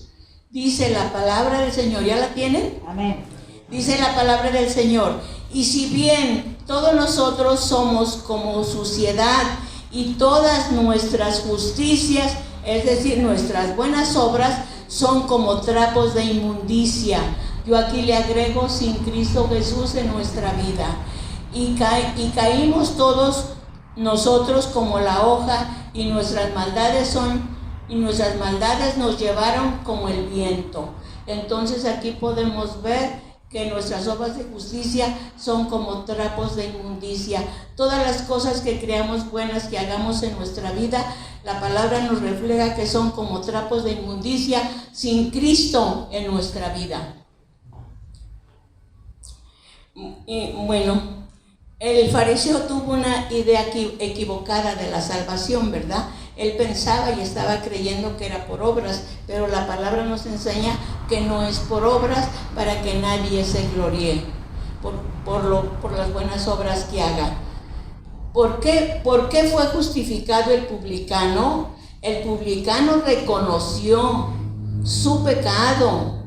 Speaker 2: Dice la palabra del Señor, ¿ya la tienen?
Speaker 4: Amén.
Speaker 2: Dice la palabra del Señor, y si bien todos nosotros somos como suciedad y todas nuestras justicias, es decir, nuestras buenas obras, son como trapos de inmundicia. Yo aquí le agrego, sin Cristo Jesús en nuestra vida. Y caímos todos nosotros como la hoja, y nuestras maldades nos llevaron como el viento. Entonces aquí podemos ver que nuestras obras de justicia son como trapos de inmundicia. Todas las cosas que creamos buenas, que hagamos en nuestra vida, la palabra nos refleja que son como trapos de inmundicia sin Cristo en nuestra vida. Y bueno, el fariseo tuvo una idea equivocada de la salvación, ¿verdad? Él pensaba y estaba creyendo que era por obras, pero la palabra nos enseña que no es por obras, para que nadie se gloríe por las buenas obras que haga. ¿Por qué fue justificado el publicano? El publicano reconoció su pecado,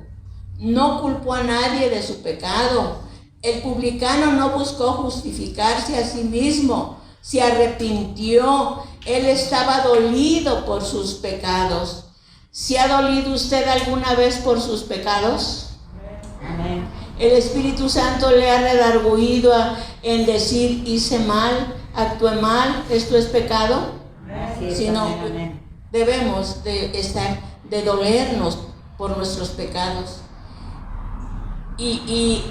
Speaker 2: no culpó a nadie de su pecado. El publicano no buscó justificarse a sí mismo, se arrepintió. Él estaba dolido por sus pecados. ¿Se ha dolido usted alguna vez por sus pecados?
Speaker 4: Amén.
Speaker 2: El Espíritu Santo le ha redarguido en decir, hice mal, actué mal, ¿esto es pecado?
Speaker 4: Así es,
Speaker 2: Sino
Speaker 4: amén.
Speaker 2: debemos de dolernos por nuestros pecados. Y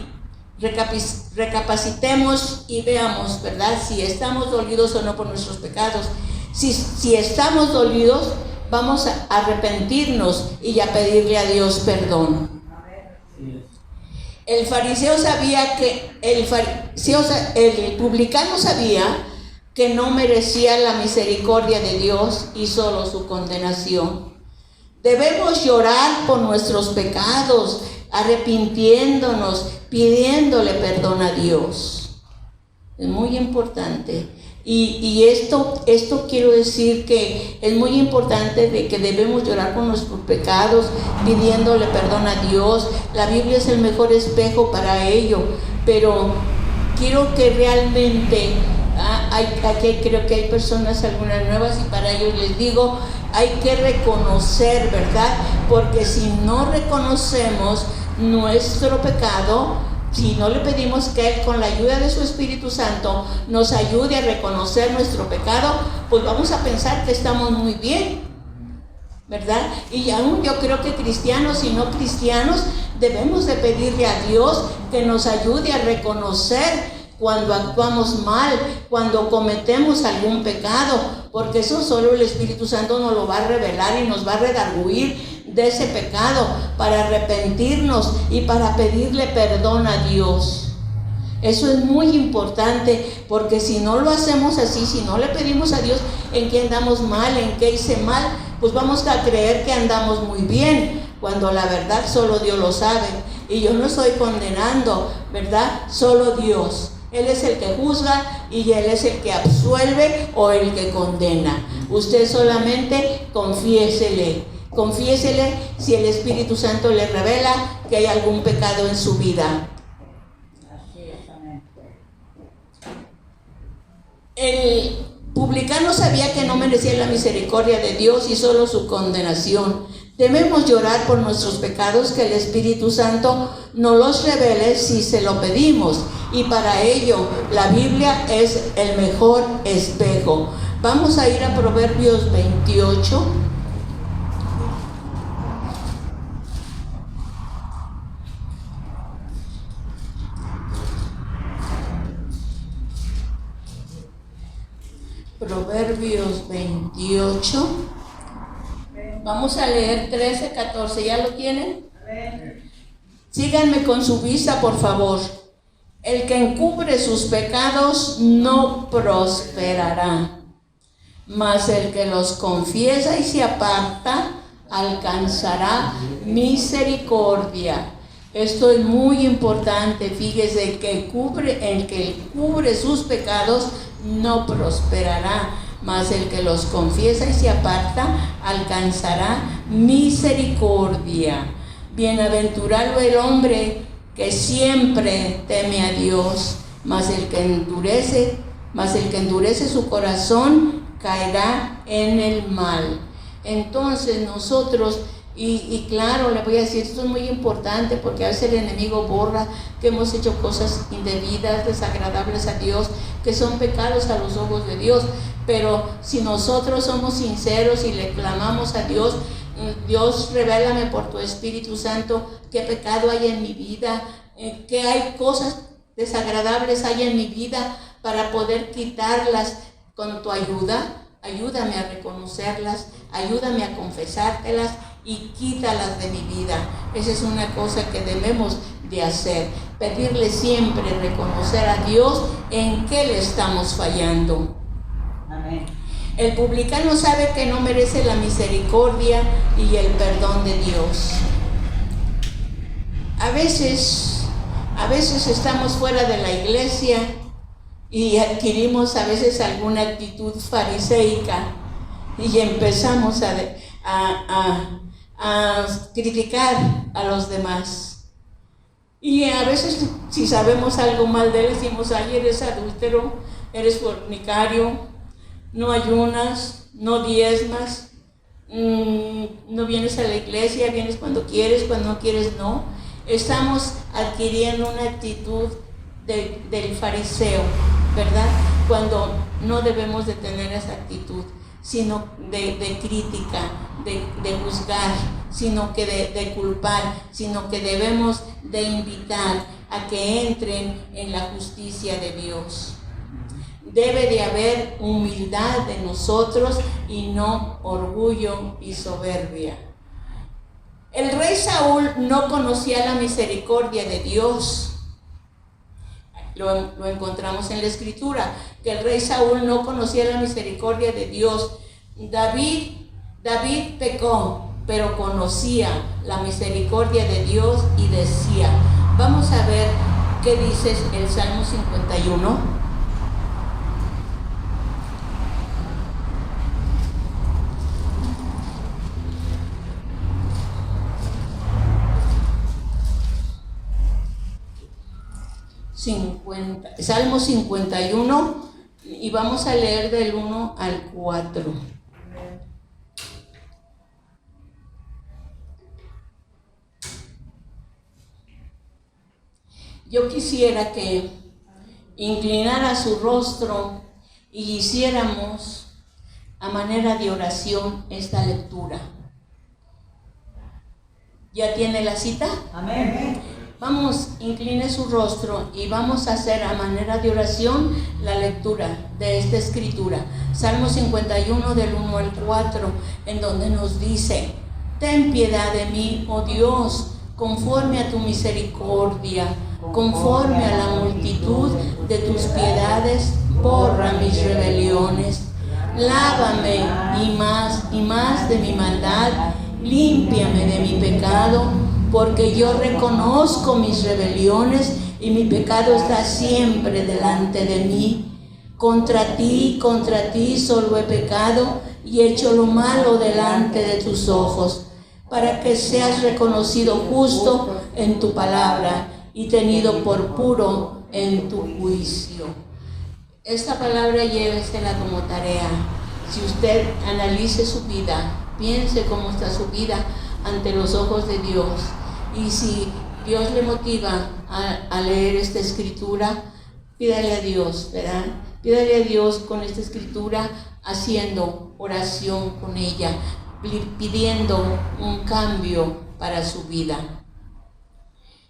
Speaker 2: recapacitemos y veamos, ¿verdad? Si estamos dolidos o no por nuestros pecados. Si estamos dolidos, vamos a arrepentirnos y a pedirle a Dios perdón. El fariseo sabía que el publicano sabía que no merecía la misericordia de Dios y solo su condenación. Debemos llorar por nuestros pecados, arrepintiéndonos, pidiéndole perdón a Dios. Es muy importante. Y esto quiero decir que es muy importante de que debemos llorar por nuestros pecados, pidiéndole perdón a Dios. La Biblia es el mejor espejo para ello, pero quiero que realmente Aquí creo que hay personas, algunas nuevas, y para ellos les digo, hay que reconocer, ¿verdad? Porque si no reconocemos nuestro pecado, si no le pedimos que Él, con la ayuda de su Espíritu Santo, nos ayude a reconocer nuestro pecado, pues vamos a pensar que estamos muy bien, ¿verdad? Y aún yo creo que cristianos y no cristianos debemos de pedirle a Dios que nos ayude a reconocer cuando actuamos mal, cuando cometemos algún pecado, porque eso solo el Espíritu Santo nos lo va a revelar y nos va a redarguir de ese pecado para arrepentirnos y para pedirle perdón a Dios. Eso es muy importante, porque si no lo hacemos así, si no le pedimos a Dios en qué andamos mal, en qué hice mal, pues vamos a creer que andamos muy bien, cuando la verdad solo Dios lo sabe. Y yo no estoy condenando, ¿verdad? Solo Dios. Él es el que juzga y Él es el que absuelve o el que condena. Usted solamente confiésele si el Espíritu Santo le revela que hay algún pecado en su vida.
Speaker 4: Así es, amén.
Speaker 2: El publicano sabía que no merecía la misericordia de Dios y solo su condenación. Debemos llorar por nuestros pecados, que el Espíritu Santo nos los revele si se lo pedimos. Y para ello, la Biblia es el mejor espejo. Vamos a ir a Proverbios 28. Proverbios 28. Vamos a leer 13, 14. ¿Ya lo tienen? Síganme con su vista, por favor. El que encubre sus pecados no prosperará, mas el que los confiesa y se aparta alcanzará misericordia. Esto es muy importante. Fíjese, el que cubre sus pecados no prosperará, mas el que los confiesa y se aparta alcanzará misericordia. Bienaventurado el hombre que siempre teme a Dios, mas el que endurece su corazón caerá en el mal. Entonces nosotros, y claro, le voy a decir, esto es muy importante, porque a veces el enemigo borra que hemos hecho cosas indebidas, desagradables a Dios, que son pecados a los ojos de Dios. Pero si nosotros somos sinceros y le clamamos a Dios, Dios, revélame por tu Espíritu Santo qué pecado hay en mi vida, qué hay cosas desagradables hay en mi vida, para poder quitarlas con tu ayuda. Ayúdame a reconocerlas, ayúdame a confesártelas y quítalas de mi vida. Esa es una cosa que debemos de hacer, pedirle siempre, reconocer a Dios en qué le estamos fallando.
Speaker 4: Amén.
Speaker 2: El publicano sabe que no merece la misericordia y el perdón de Dios. A veces estamos fuera de la iglesia y adquirimos a veces alguna actitud fariseica y empezamos a criticar a los demás. Y a veces, si sabemos algo mal de él, decimos: ay, eres adúltero, eres fornicario, no ayunas, no diezmas, no vienes a la iglesia, vienes cuando quieres, cuando no quieres no. Estamos adquiriendo una actitud del fariseo, ¿verdad? Cuando no debemos de tener esa actitud, sino de crítica, de juzgar, sino que de culpar, sino que debemos de invitar a que entren en la justicia de Dios. Debe de haber humildad de nosotros y no orgullo y soberbia. El rey Saúl no conocía la misericordia de Dios. Lo encontramos en la Escritura, que el rey Saúl no conocía la misericordia de Dios. David pecó, pero conocía la misericordia de Dios y decía. Vamos a ver qué dice el Salmo 51. Salmo 51, y vamos a leer del 1 al 4. Yo quisiera que inclinara su rostro y hiciéramos a manera de oración esta lectura. ¿Ya tiene la cita?
Speaker 4: Amén.
Speaker 2: Vamos, incline su rostro y vamos a hacer a manera de oración la lectura de esta escritura. Salmo 51 del 1 al 4, en donde nos dice: ten piedad de mí, oh Dios, conforme a tu misericordia, conforme a la multitud de tus piedades, borra mis rebeliones. Lávame y más de mi maldad, límpiame de mi pecado, porque yo reconozco mis rebeliones y mi pecado está siempre delante de mí. Contra ti solo he pecado y he hecho lo malo delante de tus ojos, para que seas reconocido justo en tu palabra y tenido por puro en tu juicio. Esta palabra llévesela como tarea. Si usted analice su vida, piense cómo está su vida ante los ojos de Dios. Y si Dios le motiva a leer esta escritura, pídale a Dios, ¿verdad? Pídale a Dios con esta escritura, haciendo oración con ella, pidiendo un cambio para su vida.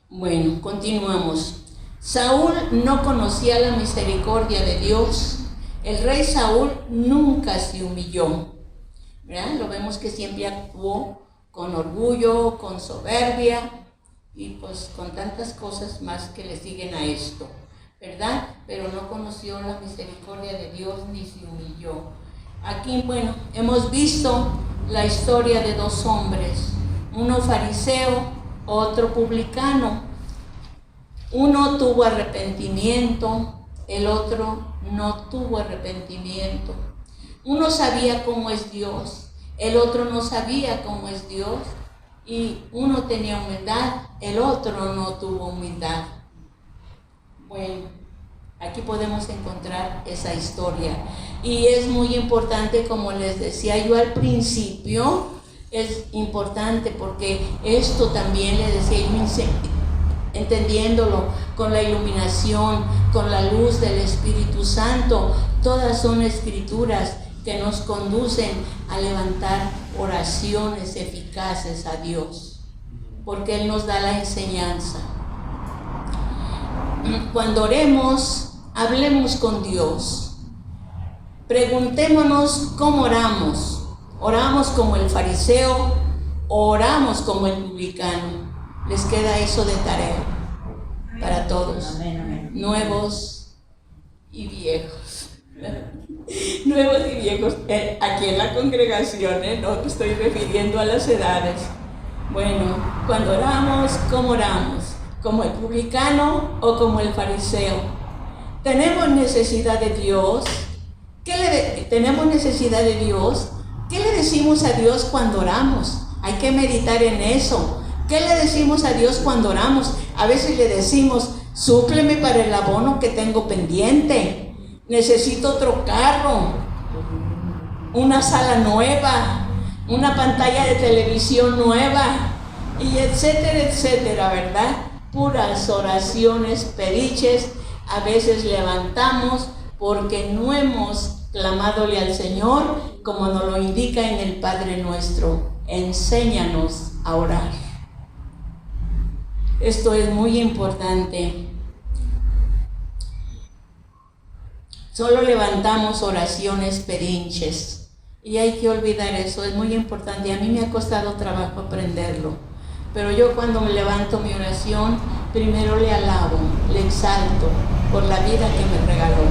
Speaker 2: Bueno, continuamos. Saúl no conocía la misericordia de Dios. El rey Saúl nunca se humilló, ¿verdad? Lo vemos que siempre actuó con orgullo, con soberbia y pues con tantas cosas más que le siguen a esto, ¿verdad? Pero no conoció la misericordia de Dios ni se humilló. Aquí, bueno, hemos visto la historia de dos hombres, uno fariseo, otro publicano. Uno tuvo arrepentimiento, el otro no tuvo arrepentimiento. Uno sabía cómo es Dios, el otro no sabía cómo es Dios, y uno tenía humildad, el otro no tuvo humildad. Bueno, aquí podemos encontrar esa historia. Y es muy importante, como les decía yo al principio, es importante porque esto también le decía yo, entendiéndolo con la iluminación, con la luz del Espíritu Santo, todas son escrituras que nos conducen a levantar oraciones eficaces a Dios, porque Él nos da la enseñanza. Cuando oremos, hablemos con Dios. Preguntémonos cómo oramos. ¿Oramos como el fariseo o oramos como el publicano? Les queda eso de tarea para todos, nuevos y viejos. Nuevos y viejos, aquí en la congregación, no me estoy refiriendo a las edades. Bueno, cuando oramos, ¿cómo oramos? ¿Como el publicano o como el fariseo? ¿Tenemos necesidad de Dios? ¿Tenemos necesidad de Dios? ¿Qué le decimos a Dios cuando oramos? Hay que meditar en eso. ¿Qué le decimos a Dios cuando oramos? A veces le decimos: súpleme para el abono que tengo pendiente, necesito otro carro, una sala nueva, una pantalla de televisión nueva, y etcétera, etcétera, ¿verdad? Puras oraciones pediches a veces levantamos porque no hemos clamadole al Señor como nos lo indica en el Padre Nuestro. Enséñanos a orar. Esto es muy importante. Solo levantamos oraciones pedinches y hay que olvidar eso, es muy importante. Y a mí me ha costado trabajo aprenderlo, pero yo cuando me levanto mi oración, primero le alabo, le exalto por la vida que me regaló.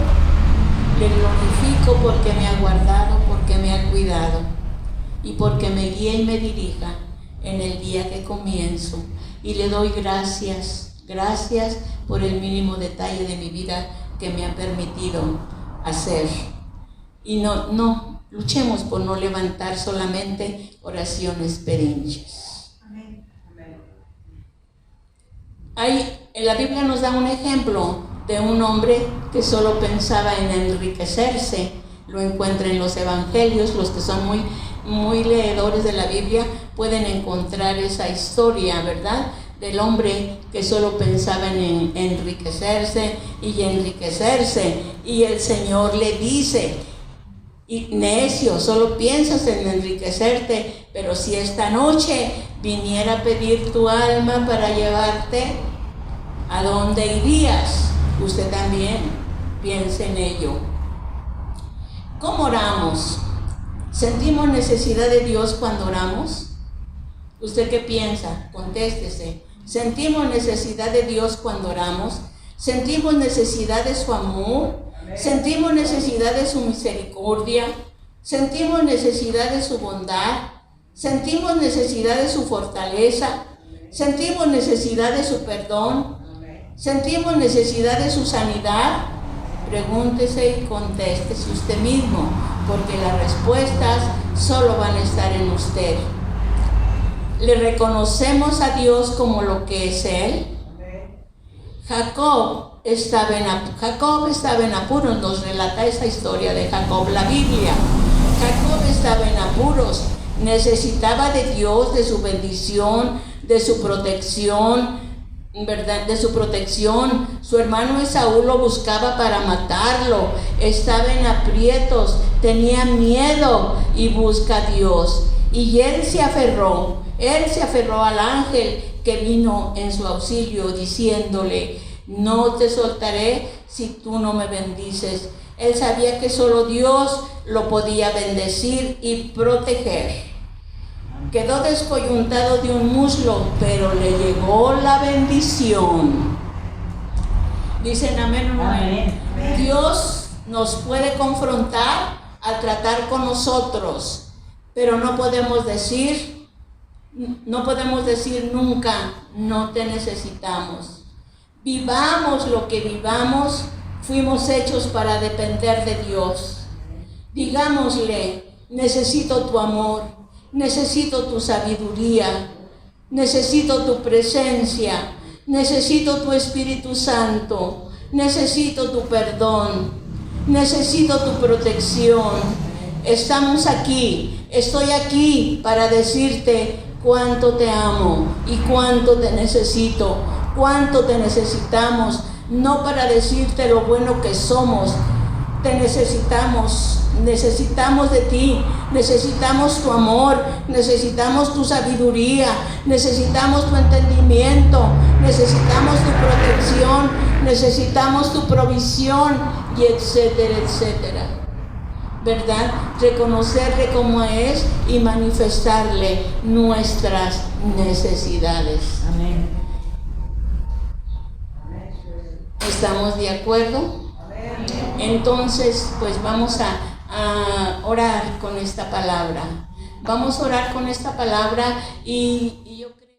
Speaker 2: Le glorifico porque me ha guardado, porque me ha cuidado y porque me guía y me dirija en el día que comienzo. Y le doy gracias por el mínimo detalle de mi vida que me ha permitido hacer. Y no luchemos por no levantar solamente oraciones pedinches.
Speaker 4: Amén.
Speaker 2: En la Biblia nos da un ejemplo de un hombre que solo pensaba en enriquecerse. Lo encuentra en los evangelios. Los que son muy leedores de la Biblia pueden encontrar esa historia, ¿verdad? Del hombre que solo pensaba en enriquecerse y enriquecerse. Y el Señor le dice: y necio, solo piensas en enriquecerte, pero si esta noche viniera a pedir tu alma para llevarte, ¿a dónde irías? Usted también piense en ello. ¿Cómo oramos? ¿Sentimos necesidad de Dios cuando oramos? ¿Usted qué piensa? Contéstese. ¿Sentimos necesidad de Dios cuando oramos? ¿Sentimos necesidad de su amor? ¿Sentimos necesidad de su misericordia? ¿Sentimos necesidad de su bondad? ¿Sentimos necesidad de su fortaleza? ¿Sentimos necesidad de su perdón? ¿Sentimos necesidad de su sanidad? Pregúntese y contéstese usted mismo, porque las respuestas solo van a estar en usted. ¿Le reconocemos a Dios como lo que es Él? Jacob estaba en apuros. Nos relata esa historia de Jacob la Biblia. Jacob estaba en apuros, necesitaba de Dios, de su bendición, de su protección, ¿verdad? De su protección. Su hermano Esaú lo buscaba para matarlo, estaba en aprietos, tenía miedo y busca a Dios. Y él se aferró al ángel que vino en su auxilio diciéndole: no te soltaré si tú no me bendices. Él sabía que solo Dios lo podía bendecir y proteger. Quedó descoyuntado de un muslo, pero le llegó la bendición. Dicen amén o no amén. Dios nos puede confrontar al tratar con nosotros, pero no podemos decir nunca: no te necesitamos. Vivamos lo que vivamos, fuimos hechos para depender de Dios. Digámosle: necesito tu amor, necesito tu sabiduría, necesito tu presencia, necesito tu Espíritu Santo, necesito tu perdón, necesito tu protección. Estamos aquí, estoy aquí para decirte cuánto te amo y cuánto te necesito, cuánto te necesitamos, no para decirte lo bueno que somos. Te necesitamos de ti, necesitamos tu amor, necesitamos tu sabiduría, necesitamos tu entendimiento, necesitamos tu protección, necesitamos tu provisión, y etcétera, etcétera. ¿Verdad? Reconocerle como es y manifestarle nuestras necesidades.
Speaker 4: Amén.
Speaker 2: ¿Estamos de acuerdo? Entonces, pues vamos a orar con esta palabra. Vamos a orar con esta palabra y yo creo